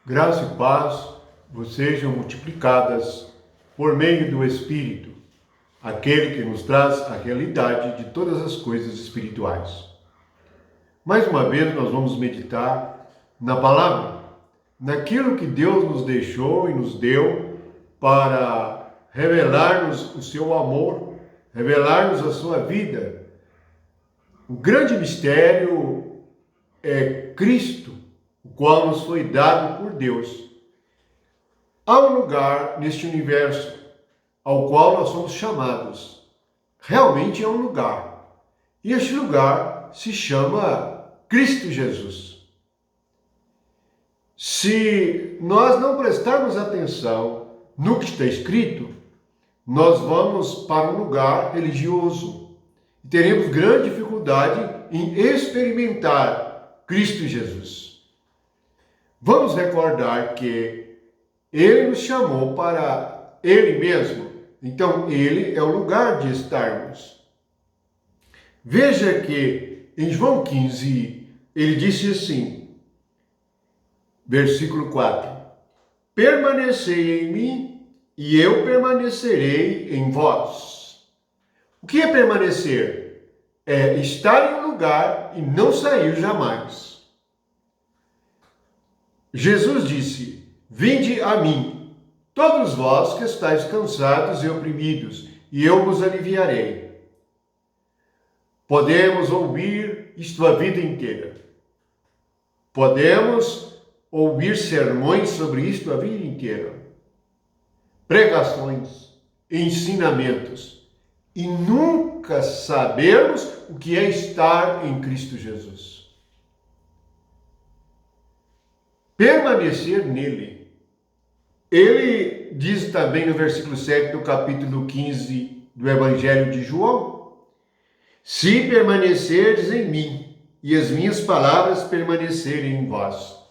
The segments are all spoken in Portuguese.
Graça e paz vos sejam multiplicadas por meio do Espírito, aquele que nos traz a realidade de todas as coisas espirituais. Mais uma vez nós vamos meditar na palavra, naquilo que Deus nos deixou e nos deu para revelar-nos o seu amor, revelar-nos a sua vida. O grande mistério é Cristo, o qual nos foi dado por Deus. Há um lugar neste universo ao qual nós somos chamados. Realmente é um lugar. E este lugar se chama Cristo Jesus. Se nós não prestarmos atenção no que está escrito, nós vamos para um lugar religioso e teremos grande dificuldade em experimentar Cristo Jesus. Vamos recordar que Ele nos chamou para Ele mesmo. Então, Ele é o lugar de estarmos. Veja que em João 15, Ele disse assim, versículo 4, permanecei em mim e eu permanecerei em vós. O que é permanecer? É estar em um lugar e não sair jamais. Jesus disse, vinde a mim, todos vós que estáis cansados e oprimidos, e eu vos aliviarei. Podemos ouvir isto a vida inteira. Podemos ouvir sermões sobre isto a vida inteira. Pregações, ensinamentos, e nunca sabermos o que é estar em Cristo Jesus. Permanecer nele. Ele diz também no versículo 7 do capítulo 15 do Evangelho de João, se permanecerdes em mim e as minhas palavras permanecerem em vós.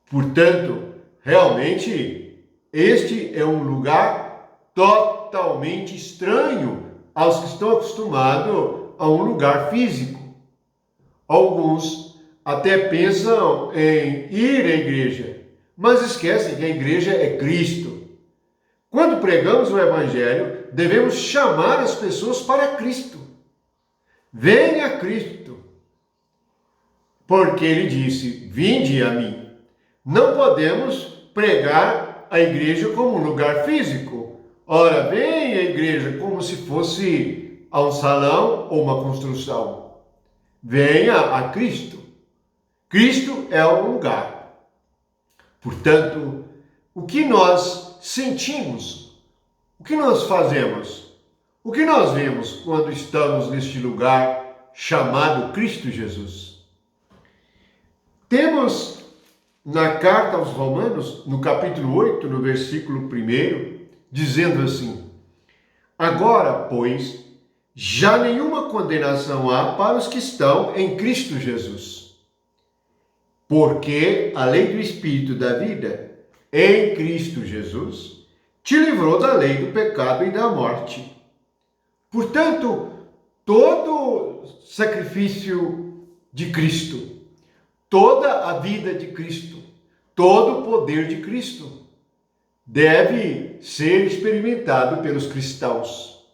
Portanto, realmente, este é um lugar totalmente estranho aos que estão acostumados a um lugar físico. Alguns até pensam em ir à igreja, mas esquecem que a igreja é Cristo. Quando pregamos o Evangelho, devemos chamar as pessoas para Cristo. Venha a Cristo. Porque Ele disse, vinde a mim. Não podemos pregar a igreja como um lugar físico. Ora, vem à igreja como se fosse a um salão ou uma construção. Venha a Cristo. Cristo é o lugar. Portanto, o que nós sentimos, o que nós fazemos, o que nós vemos quando estamos neste lugar chamado Cristo Jesus? Temos na carta aos Romanos, no capítulo 8, no versículo 1, dizendo assim, agora, pois, já nenhuma condenação há para os que estão em Cristo Jesus. Porque a lei do Espírito da vida, em Cristo Jesus, te livrou da lei do pecado e da morte. Portanto, todo sacrifício de Cristo, toda a vida de Cristo, todo o poder de Cristo, deve ser experimentado pelos cristãos.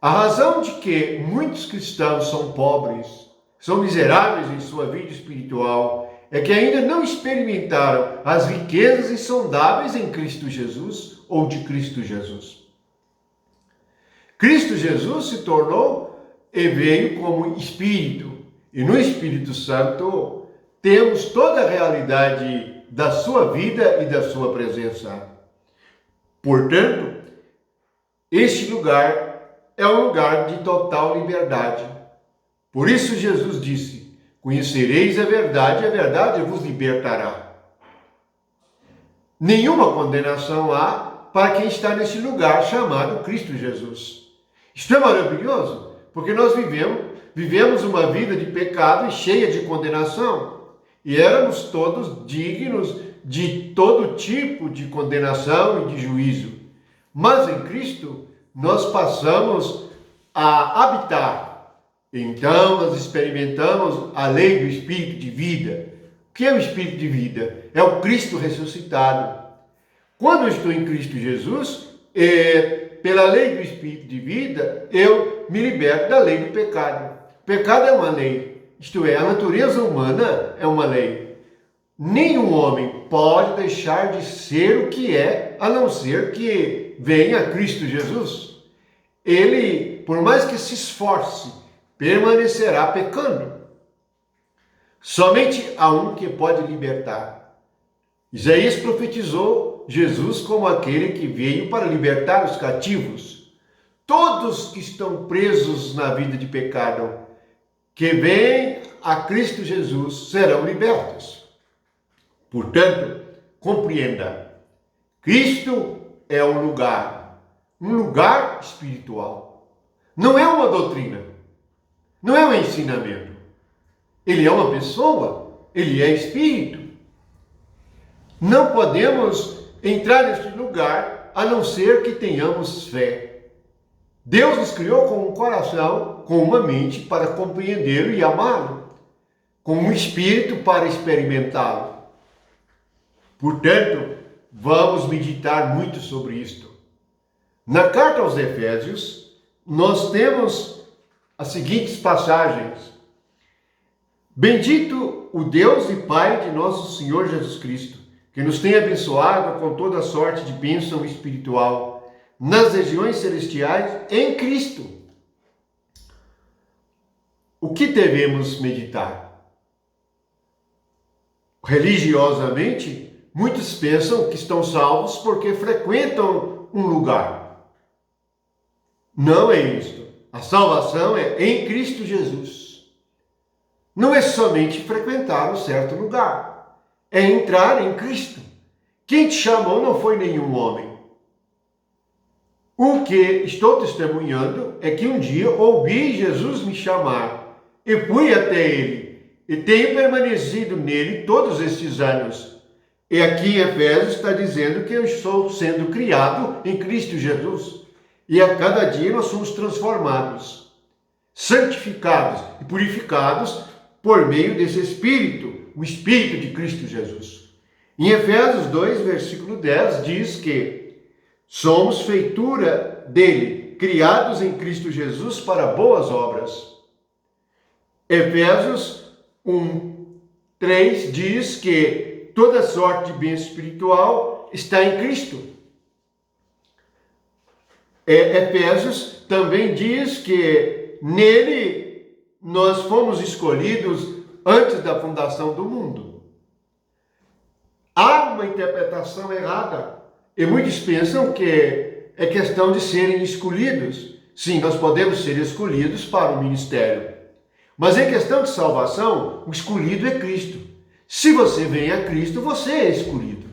A razão de que muitos cristãos são pobres, são miseráveis em sua vida espiritual, é que ainda não experimentaram as riquezas insondáveis em Cristo Jesus ou de Cristo Jesus. Cristo Jesus se tornou e veio como Espírito, e no Espírito Santo temos toda a realidade da sua vida e da sua presença. Portanto, este lugar é um lugar de total liberdade. Por isso Jesus disse, conhecereis a verdade vos libertará. Nenhuma condenação há para quem está nesse lugar chamado Cristo Jesus. Isto é maravilhoso, porque nós vivemos uma vida de pecado e cheia de condenação. E éramos todos dignos de todo tipo de condenação e de juízo. Mas em Cristo nós passamos a habitar. Então nós experimentamos a lei do Espírito de vida. que é o Espírito de vida? É o Cristo ressuscitado. Quando eu estou em Cristo Jesus, pela lei do Espírito de vida, eu me liberto da lei do pecado. O pecado é uma lei, isto é, a natureza humana é uma lei. Nenhum homem pode deixar de ser o que é, a não ser que venha Cristo Jesus. Ele, por mais que se esforce, permanecerá pecando. Somente há um que pode libertar. Isaías profetizou Jesus como aquele que veio para libertar os cativos. Todos que estão presos na vida de pecado, que vêm a Cristo Jesus, serão libertos. Portanto, compreenda, Cristo é um lugar espiritual. Não é uma doutrina, não é um ensinamento. Ele é uma pessoa, ele é espírito. Não podemos entrar neste lugar a não ser que tenhamos fé. Deus nos criou com um coração, com uma mente para compreendê-lo e amá-lo, com um espírito para experimentá-lo. Portanto, vamos meditar muito sobre isto. Na carta aos Efésios, nós temos as seguintes passagens. Bendito o Deus e Pai de nosso Senhor Jesus Cristo, que nos tem abençoado com toda sorte de bênção espiritual nas regiões celestiais em Cristo. O que devemos meditar? Religiosamente, muitos pensam que estão salvos porque frequentam um lugar. Não é isto. A salvação é em Cristo Jesus. Não é somente frequentar um certo lugar, é entrar em Cristo. Quem te chamou não foi nenhum homem. O que estou testemunhando é que um dia ouvi Jesus me chamar e fui até ele e tenho permanecido nele todos estes anos. E aqui em Efésios está dizendo que eu estou sendo criado em Cristo Jesus. E a cada dia nós somos transformados, santificados e purificados por meio desse Espírito, o Espírito de Cristo Jesus. Em Efésios 2, versículo 10, diz que somos feitura dele, criados em Cristo Jesus para boas obras. Efésios 1, 3 diz que toda sorte de bem espiritual está em Cristo. Efésios também diz que nele nós fomos escolhidos antes da fundação do mundo. Há uma interpretação errada e muitos pensam que é questão de serem escolhidos. Sim, nós podemos ser escolhidos para o ministério. Mas em questão de salvação, o escolhido é Cristo. Se você vem a Cristo, você é escolhido.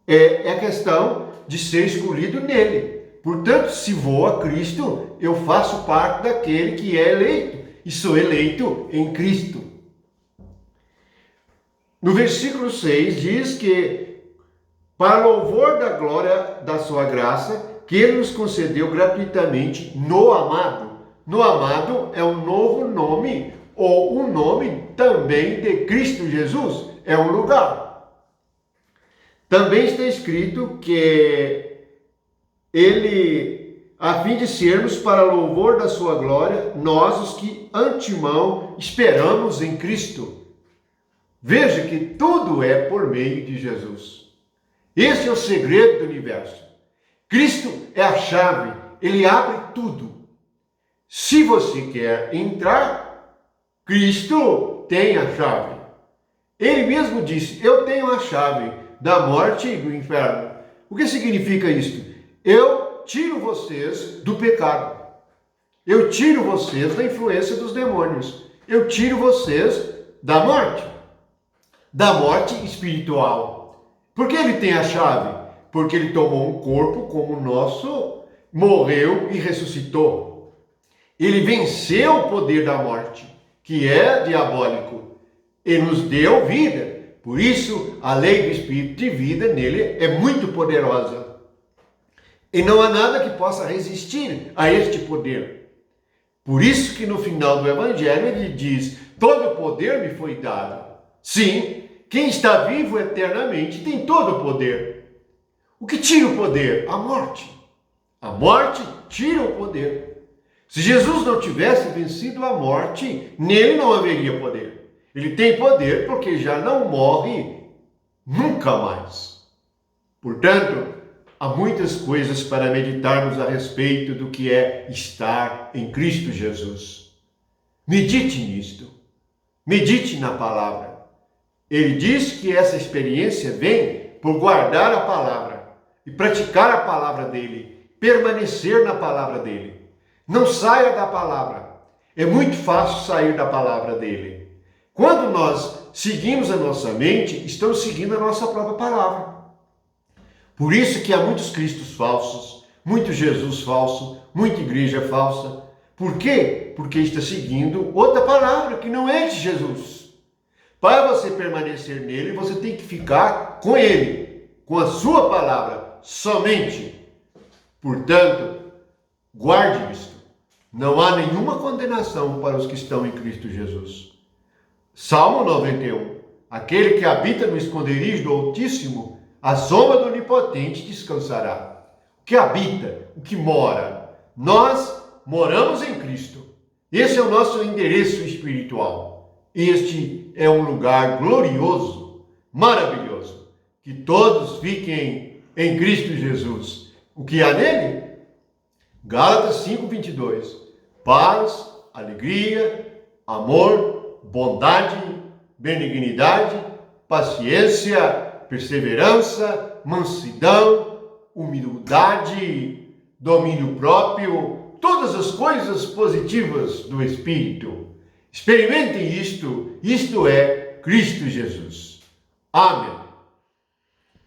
É questão de ser escolhido nele. Portanto, se vou a Cristo, eu faço parte daquele que é eleito. E sou eleito em Cristo. No versículo 6 diz que, para louvor da glória da sua graça, que ele nos concedeu gratuitamente no amado. No amado é um novo nome, ou um nome também de Cristo Jesus. É um lugar. Também está escrito que ele, a fim de sermos para louvor da sua glória, nós os que antemão esperamos em Cristo. Veja que tudo é por meio de Jesus. Esse é o segredo do universo. Cristo é a chave, ele abre tudo. Se você quer entrar, Cristo tem a chave. Ele mesmo disse, eu tenho a chave da morte e do inferno. O que significa isto? Eu tiro vocês do pecado. Eu tiro vocês da influência dos demônios. Eu tiro vocês da morte espiritual. Por que ele tem a chave? Porque ele tomou um corpo como o nosso, morreu e ressuscitou. Ele venceu o poder da morte, que é diabólico, e nos deu vida. Por isso, a lei do Espírito de vida nele é muito poderosa. E não há nada que possa resistir a este poder. Por isso que no final do Evangelho ele diz, todo o poder me foi dado. Sim, quem está vivo eternamente tem todo o poder. O que tira o poder? A morte. A morte tira o poder. Se Jesus não tivesse vencido a morte, nele não haveria poder. Ele tem poder porque já não morre nunca mais. Portanto, há muitas coisas para meditarmos a respeito do que é estar em Cristo Jesus. Medite nisto. Medite na palavra. Ele diz que essa experiência vem por guardar a palavra e praticar a palavra dele, permanecer na palavra dele. Não saia da palavra. É muito fácil sair da palavra dele. Quando nós seguimos a nossa mente, estamos seguindo a nossa própria palavra. Por isso que há muitos cristos falsos, muito Jesus falso, muita igreja falsa. Por quê? Porque está seguindo outra palavra que não é de Jesus. Para você permanecer nele, você tem que ficar com ele, com a sua palavra, somente. Portanto, guarde isto. Não há nenhuma condenação para os que estão em Cristo Jesus. Salmo 91. Aquele que habita no esconderijo do Altíssimo, à sombra do Onipotente descansará. O que habita, o que mora. Nós moramos em Cristo. Esse é o nosso endereço espiritual. Este é um lugar glorioso, maravilhoso. Que todos fiquem em Cristo Jesus. O que há nele? Gálatas 5:22. Paz, alegria, amor, bondade, benignidade, paciência, perseverança, mansidão, humildade, domínio próprio, todas as coisas positivas do Espírito. Experimentem isto é Cristo Jesus. Amém.